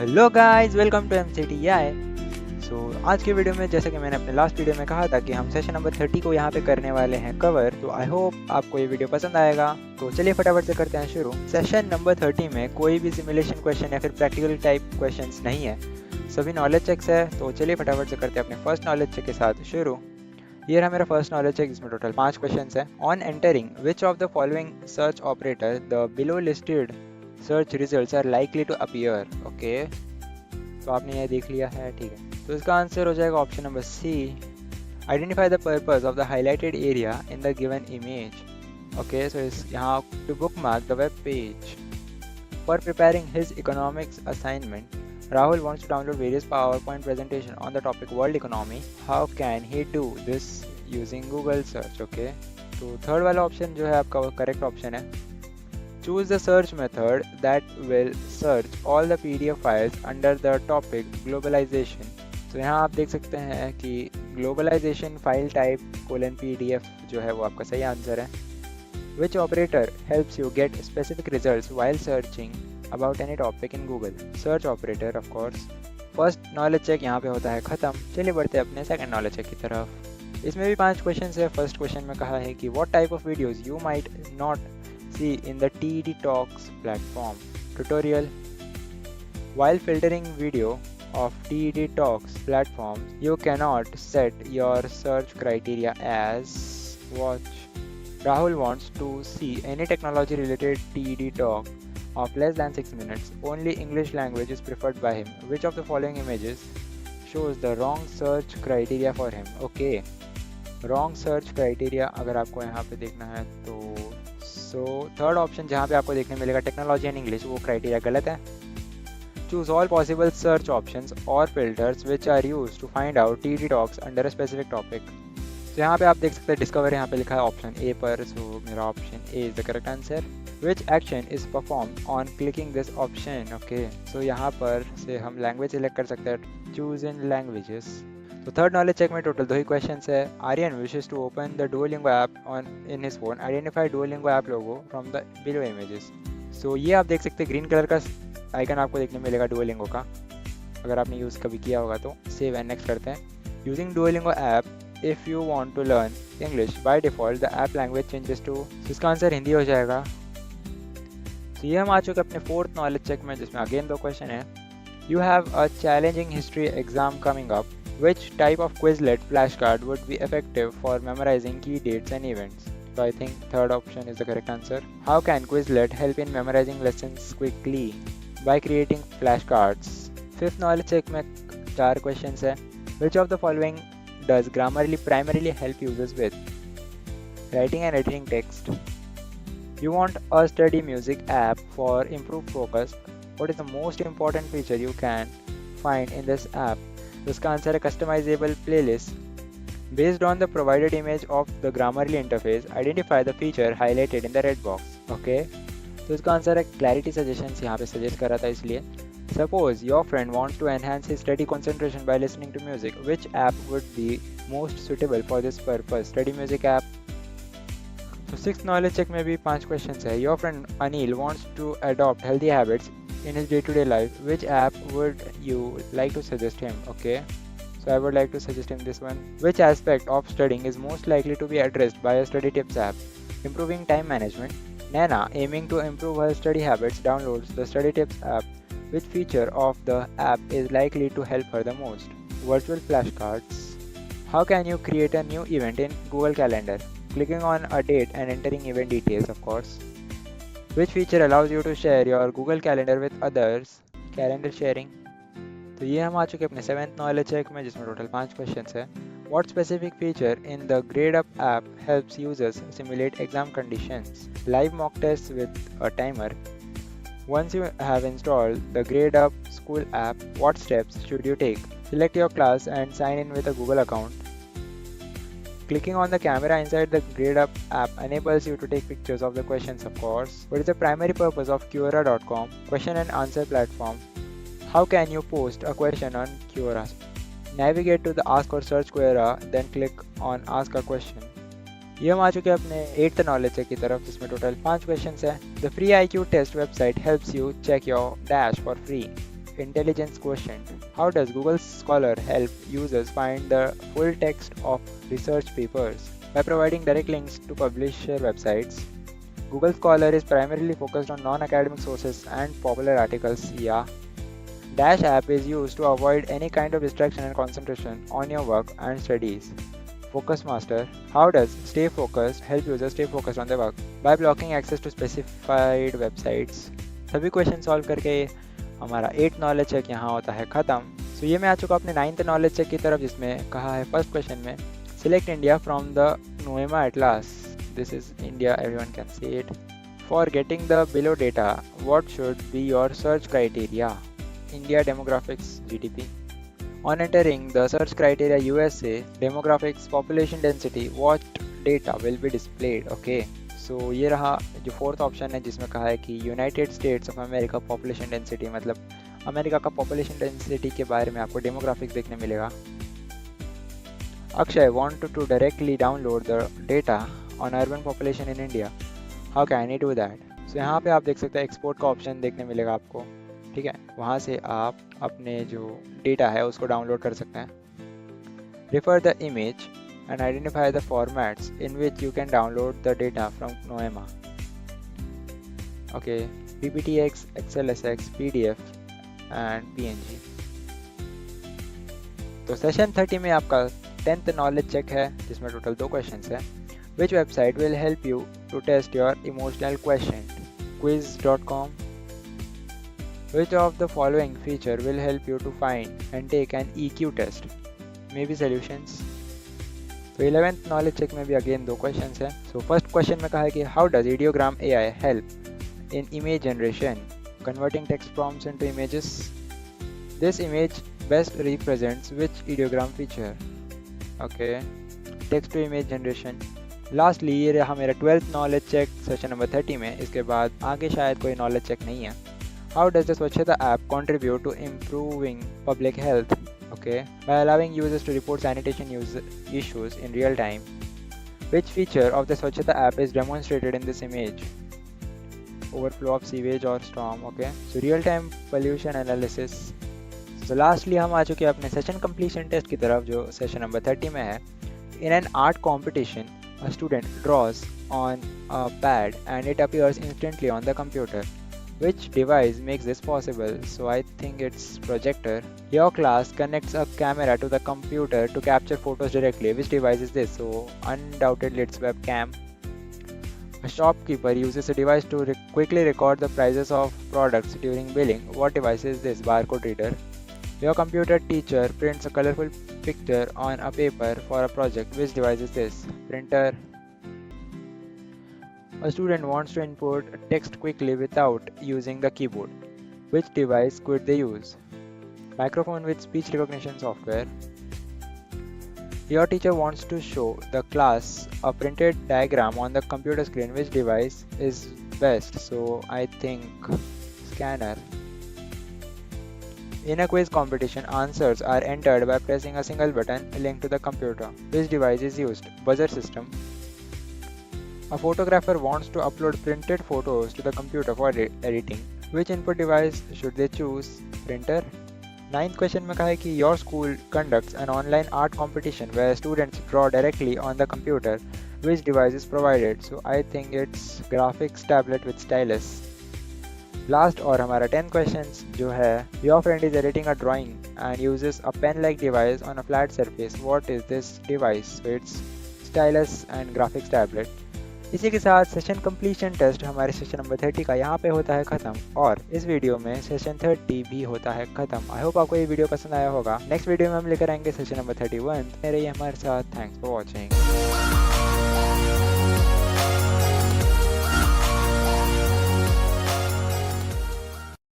Hello guys, welcome to MCTI। आज के video में जैसे कि मैंने अपने लास्ट वीडियो में कहा था कि हम सेशन नंबर 30 को यहाँ पे करने वाले हैं कवर। तो आई होप आपको ये वीडियो पसंद आएगा। तो चलिए फटाफट से करते हैं शुरू। सेशन नंबर 30 में कोई भी सिमुलेशन क्वेश्चन या फिर प्रैक्टिकल टाइप क्वेश्चंस नहीं है, सभी नॉलेज चेक्स है। तो चलिए फटाफट से करते हैं अपने फर्स्ट नॉलेज चेक के साथ शुरू। ये रहा मेरा फर्स्ट नॉलेज चेक, जिसमें टोटल 5 क्वेश्चंस है। On entering which of the following search operator the below listed search results are likely to appear. Okay, तो आपने ये देख लिया है, ठीक है। तो इसका आंसर हो जाएगा option number C, identify the purpose of the highlighted area in the given image. Okay, so is यहाँ to bookmark the web page. For preparing his economics assignment, Rahul wants to download various PowerPoint presentation on the topic world economy. How can he do this using Google search? Okay, तो third वाला option जो है आपका वो correct option है। Choose the search method that will search all the PDF files under the topic globalization. तो यहाँ आप देख सकते हैं कि globalization file type :PDF जो है वो आपका सही आंसर है। Which operator helps you get specific results while searching about any topic in Google? Search operator, of course. First knowledge check यहाँ पे होता है ख़त्म। चलिए बढ़ते हैं अपने सेकंड नॉलेज चेक की तरफ। इसमें भी 5 क्वेश्चन है। फर्स्ट क्वेश्चन में कहा है कि what type of videos you might not see in the TED Talks platform tutorial. While filtering video of TED Talks platforms, you cannot set your search criteria as watch. Rahul wants to see any technology related TED talk of less than 6 minutes. Only English language is preferred by him. Which of the following images shows the wrong search criteria for him? Okay, wrong search criteria अगर आपको यहाँ पे देखना है तो third option जहाँ पे आपको देखने मिलेगा टेक्नोलॉजी एंड इंग्लिश, वो क्राइटेरिया गलत है। Choose all possible search options or filters which are used to find out TED Talks under a specific topic. तो यहाँ पे आप देख सकते हैं डिस्कवर यहाँ पे लिखा है ऑप्शन ए पर। सो मेरा option A is the correct answer. Which action is perform on clicking this option. Okay, so यहाँ पर से हम लैंग्वेज सिलेक्ट कर सकते हैं, चूज इन लैंग्वेजेस। तो थर्ड नॉलेज चेक में टोटल 2 ही क्वेश्चन है। Aryan wishes to open the Duolingo app on in his phone, identify Duolingo app logo from the below images. So ये आप देख सकते हैं ग्रीन कलर का आइकन आपको देखने मिलेगा डुओलिंगो का, अगर आपने यूज़ कभी किया होगा तो। सेव एंड नेक्स्ट करते हैं। Using Duolingo app if you want to learn English, by default the app language changes to, इसका आंसर हिंदी हो जाएगा। तो ये हम आ चुके अपने फोर्थ नॉलेज चेक में, जिसमें अगेन 2 क्वेश्चन है। You have a challenging history exam coming up. Which type of Quizlet flashcard would be effective for memorizing key dates and events? So I think third option is the correct answer. How can Quizlet help in memorizing lessons quickly? By creating flashcards. Fifth knowledge check में 4 question है। Which of the following does Grammarly primarily help users with? Writing and editing text. You want a study music app for improved focus. What is the most important feature you can find in this app? इसका answer है customizable playlist. Based on the provided image of the Grammarly interface, identify the feature highlighted in the red box. Okay, तो इसका answer है clarity suggestions, यहाँ पे suggest करा था इसलिए। Suppose your friend wants to enhance his study concentration by listening to music. Which app would be most suitable for this purpose? Study music app. So sixth knowledge check में भी 5 questions है। Your friend Anil wants to adopt healthy habits in his day-to-day life. Which app would you like to suggest him? Okay, so I would like to suggest him this one. Which aspect of studying is most likely to be addressed by a study tips app? Improving time management. Nana, aiming to improve her study habits, downloads the study tips app. Which feature of the app is likely to help her the most? Virtual flashcards. How can you create a new event in Google Calendar? Clicking on a date and entering event details, of course. Which feature allows you to share your Google Calendar with others? Calendar sharing. तो ये हम आ चुके अपने 7th knowledge check में, जिसमें total 5 question है। What specific feature in the GradeUp app helps users simulate exam conditions? Live mock tests with a timer. Once you have installed the GradeUp school app, what steps should you take? Select your class and sign in with a Google account. Clicking on the camera inside the GradeUp app enables you to take pictures of the questions, of course. What is the primary purpose of Quora.com? Question and answer platform. How can you post a question on Quora? Navigate to the Ask or Search Quora, then click on Ask a Question. ये हम आ चुके हैं अपने 8th knowledge check की तरफ, जिसमें total 5 question है। The free IQ test website helps you check your dash for free. intelligence quotient. How does Google Scholar help users find the full text of research papers? By providing direct links to publisher websites. Google Scholar is primarily focused on non-academic sources and popular articles. Yeah. Dash app is used to avoid any kind of distraction and concentration on your work and studies. Focus Master. How does Stay Focused help users stay focused on their work? By blocking access to specified websites. सभी question solve करके हमारा 8th knowledge check यहाँ होता है ख़त्म. सो ये मैं आ चुका अपने 9th नॉलेज चेक की तरफ, जिसमें कहा है फर्स्ट क्वेश्चन में select India from the Noema atlas. This is India, everyone can see it. For getting the below data what should be your search criteria? India demographics, GDP. On entering the search criteria USA, demographics, population density, what data will be displayed? Okay, so ये रहा जो fourth option है, जिसमें कहा है कि United States of America population density, मतलब America का पॉपुलेशन डेंसिटी के बारे में आपको डेमोग्राफिक्स देखने मिलेगा. Akshay want to directly download the data on urban population in India. How can he do that? So यहाँ पे आप देख सकते हैं एक्सपोर्ट का ऑप्शन देखने मिलेगा आपको. ठीक है, वहाँ से आप अपने जो डेटा है उसको डाउनलोड कर सकते हैं. Refer the image and identify the formats in which you can download the data from Noema. Okay, PPTX, XLSX, PDF and PNG. तो सेशन 30 में आपका 10th नॉलेज चेक है, जिसमें टोटल 2 क्वेश्चंस है. Which website will help you to test your emotional question? Quiz.com. Which of the following feature will help you to find and take an EQ test? Maybe solutions. तो 11th knowledge check में भी again 2 questions हैं. So first question में कहा है कि how does ideogram AI help in image generation, converting text prompts into images? This image best represents which ideogram feature? Okay, text to image generation. Lastly ये रहा मेरा 12th knowledge check session number 30 में. इसके बाद आगे शायद कोई knowledge check नहीं है. How does the Swachhata app contribute to improving public health? Okay, by allowing users to report sanitation issues in real time. Which feature of the Swachhata app is demonstrated in this image? Overflow of sewage or storm. Okay, so real time pollution analysis. So lastly हम आ चुके हैं अपने session completion test की तरफ, जो session number 30 में है. In an art competition, a student draws on a pad and it appears instantly on the computer. Which device makes this possible? So I think it's projector. Your class connects a camera to the computer to capture photos directly. Which device is this? So undoubtedly it's webcam. A shopkeeper uses a device to quickly record the prices of products during billing. What device is this? Barcode reader. Your computer teacher prints a colorful picture on a paper for a project. Which device is this? Printer. A student wants to input text quickly without using the keyboard. Which device could they use? Microphone with speech recognition software. Your teacher wants to show the class a printed diagram on the computer screen. Which device is best? So I think scanner. In a quiz competition, answers are entered by pressing a single button linked to the computer. Which device is used? Buzzer system. A photographer wants to upload printed photos to the computer for editing. Which input device should they choose? Printer. 9th question में कहा है कि your school conducts an online art competition where students draw directly on the computer. Which device is provided? So I think it's graphics tablet with stylus. Last और हमारा 10th questions जो है, your friend is editing a drawing and uses a pen-like device on a flat surface. What is this device? So it's stylus and graphics tablet. इसी के साथ session completion test हमारे session number 30 का यहाँ पे होता है ख़त्म, और इस वीडियो में सेशन 30 भी होता है ख़त्म. आई होप आपको ये वीडियो पसंद आया होगा. नेक्स्ट वीडियो में हम लेकर आएंगे सेशन नंबर 31. रहिए हमारे साथ. Thanks for watching.